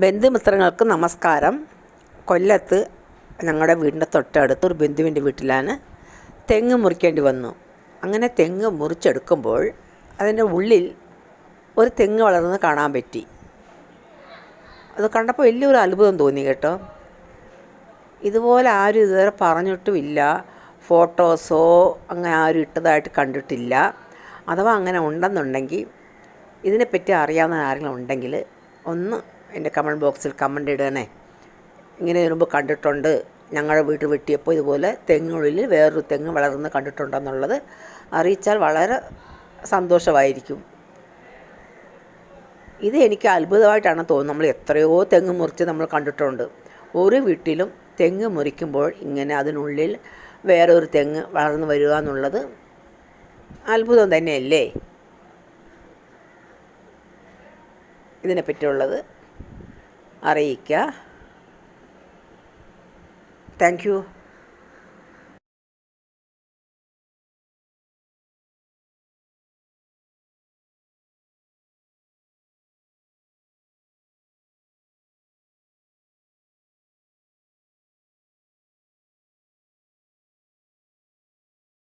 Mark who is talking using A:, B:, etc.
A: ബന്ധുമിത്രങ്ങൾക്ക് നമസ്കാരം. കൊല്ലത്ത് ഞങ്ങളുടെ വീടിൻ്റെ തൊട്ടടുത്ത് ഒരു ബന്ധുവിൻ്റെ വീട്ടിലാണ് തെങ്ങ് മുറിക്കേണ്ടി വന്നു. അങ്ങനെ തെങ്ങ് മുറിച്ചെടുക്കുമ്പോൾ അതിൻ്റെ ഉള്ളിൽ ഒരു തെങ്ങ് വളർന്ന് കാണാൻ പറ്റി. അത് കണ്ടപ്പോൾ വലിയൊരു അത്ഭുതം തോന്നി കേട്ടോ. ഇതുപോലെ ആരും ഇതുവരെ പറഞ്ഞിട്ടുമില്ല, ഫോട്ടോസോ അങ്ങനെ ആരും ഇട്ടതായിട്ട് കണ്ടിട്ടില്ല. അഥവാ അങ്ങനെ ഉണ്ടെന്നുണ്ടെങ്കിൽ, ഇതിനെപ്പറ്റി അറിയാവുന്ന ആരെങ്കിലും ഉണ്ടെങ്കിൽ ഒന്ന് എൻ്റെ കമൻറ്റ് ബോക്സിൽ കമൻ്റ് ഇടണേ. ഇങ്ങനെ വരുമ്പോൾ കണ്ടിട്ടുണ്ട്, ഞങ്ങളുടെ വീട്ടിൽ വെട്ടിയപ്പോൾ ഇതുപോലെ തെങ്ങുള്ളിൽ വേറൊരു തെങ്ങ് വളർന്ന് കണ്ടിട്ടുണ്ടെന്നുള്ളത് അറിയിച്ചാൽ വളരെ സന്തോഷമായിരിക്കും. ഇത് എനിക്ക് അത്ഭുതമായിട്ടാണ് തോന്നുന്നത്. നമ്മൾ എത്രയോ തെങ്ങ് മുറിച്ച് നമ്മൾ കണ്ടിട്ടുണ്ട്. ഒരു വീട്ടിലും തെങ്ങ് മുറിക്കുമ്പോൾ ഇങ്ങനെ അതിനുള്ളിൽ വേറൊരു തെങ്ങ് വളർന്നു വരിക എന്നുള്ളത് അത്ഭുതം തന്നെയല്ലേ. ഇതിനെപ്പറ്റിയുള്ളത് അറിയിക്കുക. Thank you.